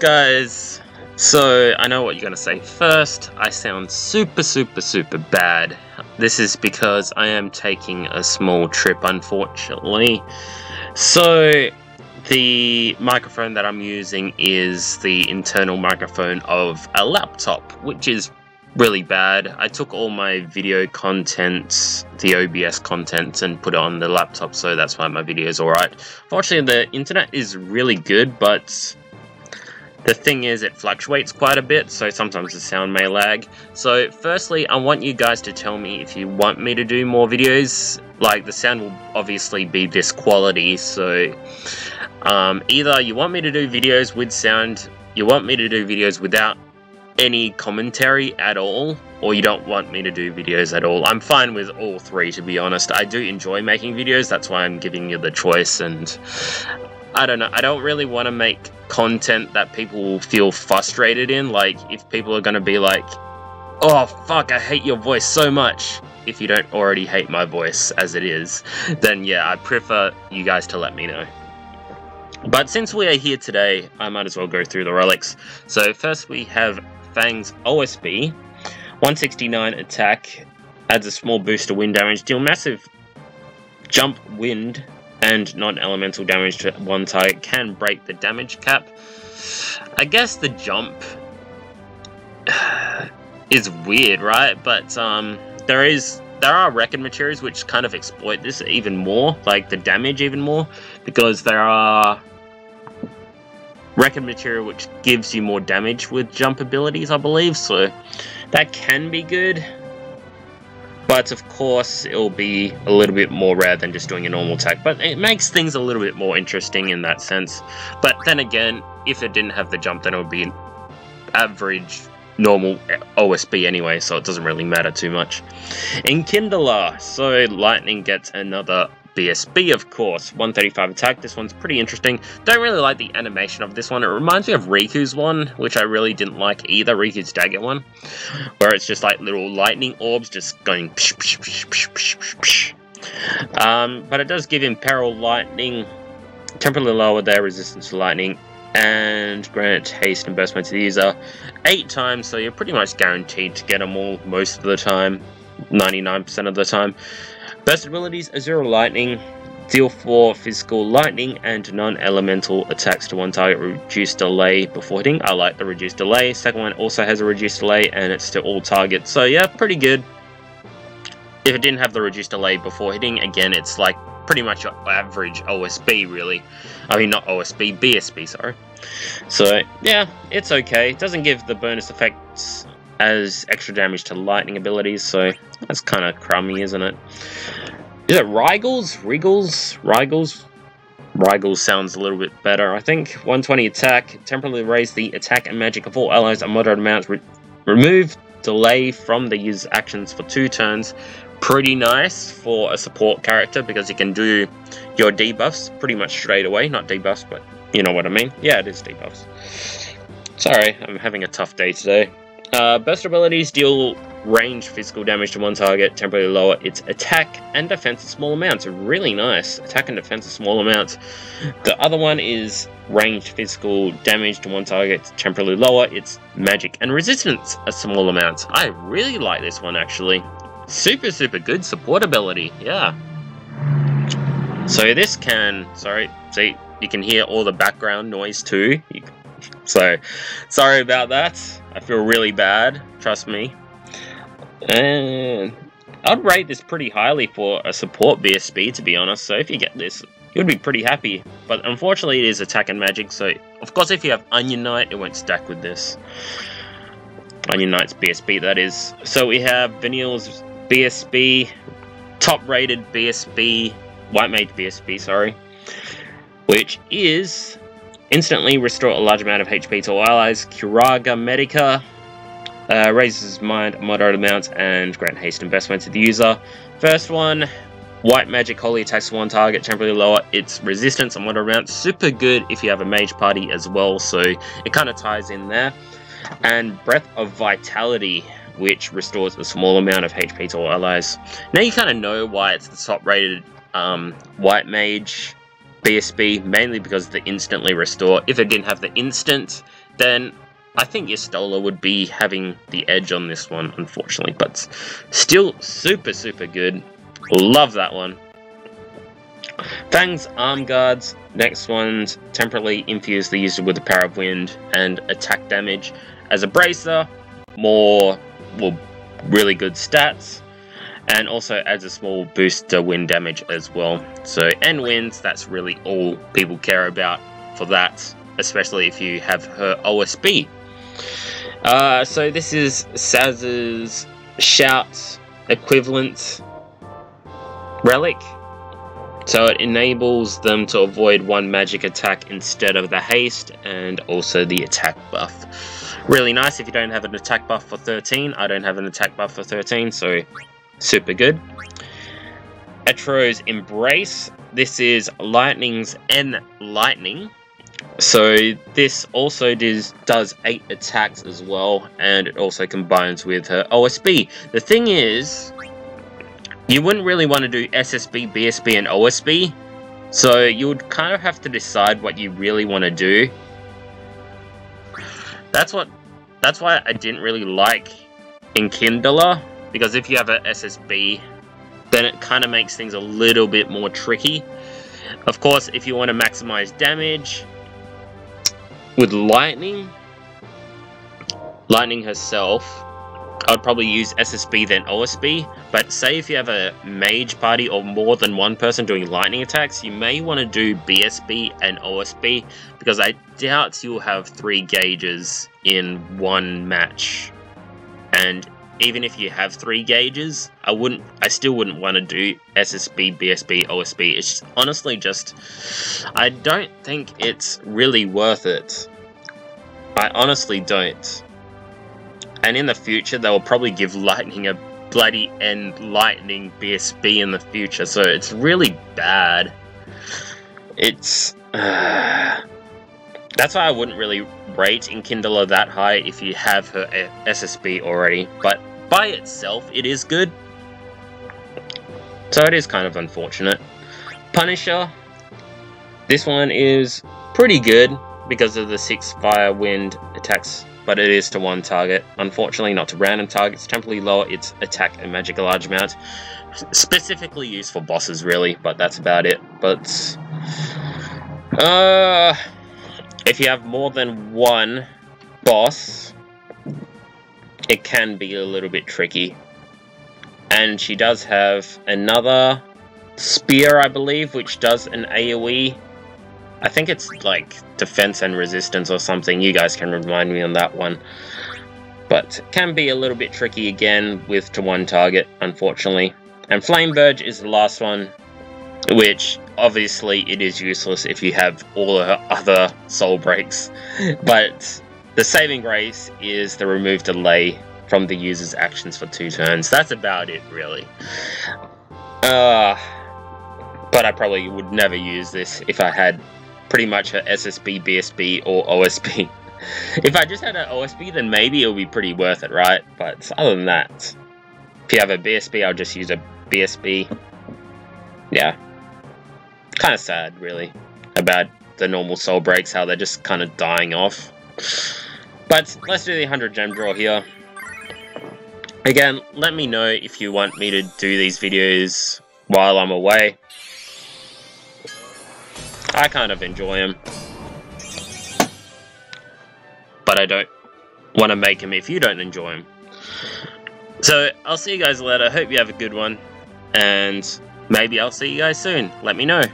guys, so I know what you're gonna say first. I sound super bad. This is because I am taking a small trip, unfortunately. So the microphone that I'm using is the internal microphone of a laptop, which is really bad. I took all my video content, the OBS content, and put it on the laptop, so that's why my video is alright. Fortunately, the internet is really good, but the thing is, it fluctuates quite a bit, so sometimes the sound may lag. So firstly, I want you guys to tell me if you want me to do more videos. Like, the sound will obviously be this quality, so either you want me to do videos with sound, you want me to do videos without any commentary at all, or you don't want me to do videos at all. I'm fine with all three, to be honest. I do enjoy making videos, that's why I'm giving you the choice, and I don't know, I don't really want to make content that people will feel frustrated in. Like, if people are going to be like, oh fuck, I hate your voice so much, if you don't already hate my voice as it is, then yeah, I prefer you guys to let me know. But since we are here today, I might as well go through the relics. So first we have Fang's OSB, 169 attack, adds a small boost to wind damage, deal massive jump wind and non-elemental damage to one target, can break the damage cap. I guess the jump is weird, right? But there are record materials which kind of exploit this even more, like the damage even more, because there are record material which gives you more damage with jump abilities, I believe, so that can be good. But of course, it'll be a little bit more rare than just doing a normal attack. But it makes things a little bit more interesting in that sense. But then again, if it didn't have the jump, then it would be an average, normal OSB anyway, so it doesn't really matter too much. Enkindler, so lightning gets another BSB, of course. 135 attack, this one's pretty interesting. Don't really like the animation of this one. It reminds me of Riku's one, which I really didn't like either, Riku's dagger one, where it's just like little lightning orbs just going psh, psh, psh, psh, psh, psh. But it does give Imperil lightning, temporarily lower their resistance to lightning, and grant haste and burst mode to the user 8 times, so you're pretty much guaranteed to get them all most of the time, 99% of the time. Burst abilities, Azure Lightning, deal 4 physical lightning and non-elemental attacks to one target, reduced delay before hitting. I like the reduced delay. Second one also has a reduced delay and it's to all targets, so yeah, pretty good. If it didn't have the reduced delay before hitting, again, it's like pretty much your average OSB, really. I mean, not OSB, BSB, sorry. So yeah, it's okay. It doesn't give the bonus effects as extra damage to lightning abilities, so that's kind of crummy, isn't it? Is it Rigels? Rigels sounds a little bit better, I think. 120 attack, temporarily raise the attack and magic of all allies a moderate amount, remove delay from the user's actions for 2 turns. Pretty nice for a support character, because you can do your debuffs pretty much straight away. Not debuffs, but you know what I mean. Yeah, it is debuffs. Sorry, I'm having a tough day today. Burst abilities, deal ranged physical damage to one target, temporarily lower its attack and defense in small amounts. Really nice. Attack and defense in small amounts. The other one is ranged physical damage to one target, temporarily lower its magic and resistance a small amounts. I really like this one, actually. Super good support ability, yeah. So this can, sorry, see, you can hear all the background noise too. So, sorry about that. I feel really bad, trust me. And I'd rate this pretty highly for a support BSB, to be honest. So if you get this, you'd be pretty happy. But unfortunately, it is attack and magic. So of course, if you have Onion Knight, it won't stack with this. Onion Knight's BSB, that is. So we have Vanille's BSB, top-rated BSB, White Mage BSB, sorry, which is instantly restore a large amount of HP to all allies. Curaga Medica raises mind moderate amounts and grant haste and best mode to the user. First one, White Magic Holy attacks one target, temporarily lower its resistance a moderate amount. Super good if you have a mage party as well, so it kind of ties in there. And Breath of Vitality, which restores a small amount of HP to all allies. Now you kind of know why it's the top rated White Mage BSB, mainly because of the instantly restore. If it didn't have the instant, then I think your Stola would be having the edge on this one, unfortunately. But still super, super good. Love that one. Fang's Arm Guards. Next one's temporarily infuse the user with the power of wind and attack damage. As a bracer, more, well, really good stats. And also adds a small boost to wind damage as well. So, and winds, that's really all people care about for that. Especially if you have her OSB. So this is Saz's Shout equivalent relic. So it enables them to avoid one magic attack instead of the haste, and also the attack buff. Really nice if you don't have an attack buff for 13. I don't have an attack buff for 13, so super good. Etro's Embrace. This is Lightning's N Lightning. So this also does 8 attacks as well, and it also combines with her OSB. The thing is, you wouldn't really want to do SSB, BSB, and OSB, so you would kind of have to decide what you really want to do. That's why I didn't really like Enkindler, because if you have a SSB, then it kind of makes things a little bit more tricky. Of course, if you want to maximize damage with Lightning herself, I'd probably use SSB then OSB, but say if you have a mage party or more than one person doing lightning attacks, you may want to do BSB and OSB, because I doubt you'll have 3 gauges in one match. And even if you have 3 gauges, I still wouldn't want to do SSB, BSB, OSB. It's honestly just, I don't think it's really worth it. I honestly don't. And in the future, they will probably give Lightning a bloody N Lightning BSB in the future, so it's really bad. It's that's why I wouldn't really rate Enkindler that high if you have her SSB already. But by itself, it is good. So it is kind of unfortunate. Punisher. This one is pretty good because of the 6 fire wind attacks, but it is to 1 target. Unfortunately, not to random targets. Temporarily lower its attack and magic a large amount. Specifically used for bosses, really, but that's about it. But if you have more than 1 boss, it can be a little bit tricky. And she does have another spear, I believe, which does an AoE. I think it's like defense and resistance or something. You guys can remind me on that one. But it can be a little bit tricky again with to 1 target, unfortunately. And Flame Verge is the last one, which obviously it is useless if you have all the other soul breaks. But the saving grace is the remove delay from the user's actions for 2 turns. That's about it, really. But I probably would never use this if I had pretty much a SSB, BSB, or OSB. If I just had an OSB, then maybe it would be pretty worth it, right? But other than that, if you have a BSB, I'll just use a BSB. Yeah. Kind of sad, really, about the normal soul breaks, how they're just kind of dying off. But let's do the 100 gem draw here. Again, let me know if you want me to do these videos while I'm away. I kind of enjoy them, but I don't want to make them if you don't enjoy them. So I'll see you guys later. Hope you have a good one, and maybe I'll see you guys soon. Let me know.